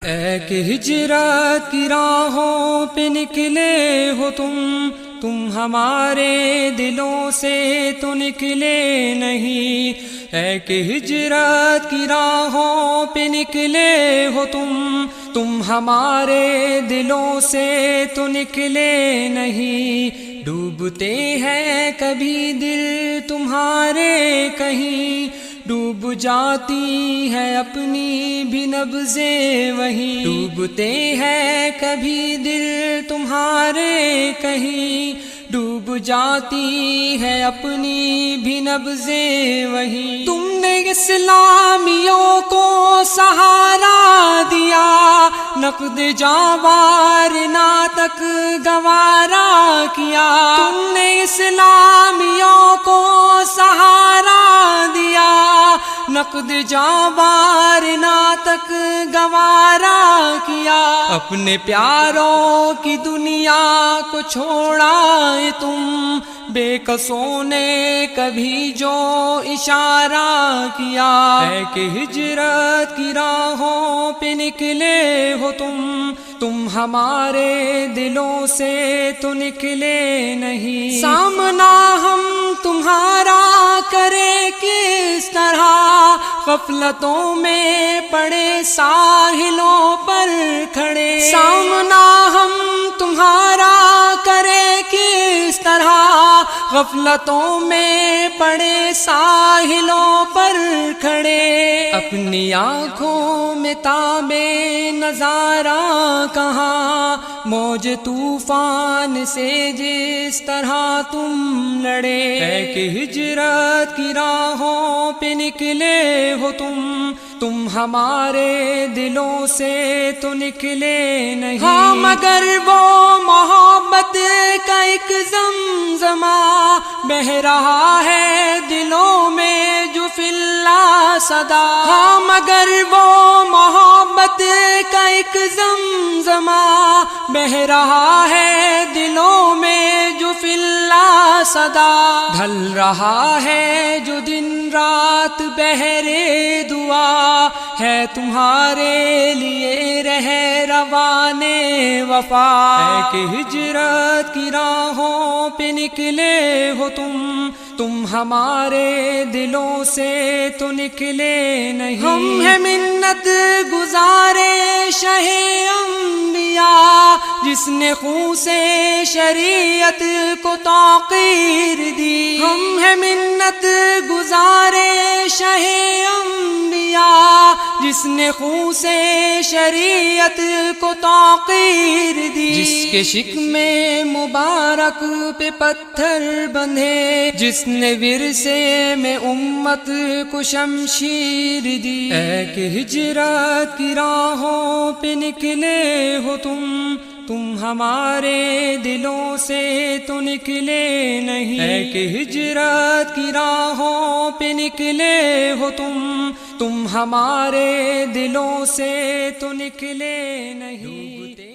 اے کہ ہجرت کی راہوں پہ نکلے ہو تم تمہارے دلوں سے تو نکلے نہیں۔ اے کہ ہجرت کی راہوں پہ نکلے ہو تم ہمارے دلوں سے تو نکلے نہیں۔ ڈوبتے ہیں کبھی دل تمہارے کہیں، ڈوب جاتی ہے اپنی بھی نبضیں وہیں۔ ڈوبتے ہیں کبھی دل تمہارے کہیں، ڈوب جاتی ہے اپنی بھی نبضیں وہیں۔ تم نے اسلامیوں کو سہارا دیا، نقد جاوارنا تک گوارا کیا۔ تم نے اسلامیوں کو سہارا دیا، نقد جاوارنا تک گوارا کیا۔ اپنے پیاروں کی دنیا کو چھوڑا تم، بے کسوں نے کبھی جو اشارہ کیا۔ ہے کہ ہجرت کی راہوں پہ نکلے ہو تم ہمارے دلوں سے تو نکلے نہیں۔ سامنا ہم تمہارا کرے کس طرح، غفلتوں میں پڑے ساحلوں پر کھڑے۔ سامنا ہم تمہارا کرے کس طرح، غفلتوں میں پڑے ساحلوں پر کھڑے۔ اپنی آنکھوں میں تابے نظارہ کہاں، موج طوفان سے جس طرح تم لڑے۔ ہے کہ ہجرت کی راہوں پہ نکلے ہو تم ہمارے دلوں سے تو نکلے نہیں۔ ہاں مگر وہ محبت کا ایک زمزمہ بہہ رہا ہے دلوں میں جو فی اللہ صدا۔ ہاں مگر وہ محبت کا ایک زمزمہ بہہ رہا ہے دلوں میں جو فی اللہ صدا۔ ڈھل رہا ہے جو دن رات بہرے دعا، ہے تمہارے لیے رہ روانے وفا۔ ہے کہ ہجرت کی راہوں پہ نکلے ہو تم ہمارے دلوں سے تو نکلے نہیں۔ ہم ہیں منت گزارے شہ انبیاء، جس نے خون سے شریعت کو توقیر دی۔ ہم ہیں منت گزارے شہ انبیاء، جس نے خون سے شریعت کو توقیر دی۔ جس کے شکم مبارک پہ پتھر بندھے، جس نے ورثے میں امت کو شمشیر دی۔ اے کہ ہجرت کی راہوں پہ نکلے ہو تم ہمارے دلوں سے تو نکلے نہیں۔ ہے کہ ہجرت کی راہوں پہ نکلے ہو تم ہمارے دلوں سے تو نکلے نہیں۔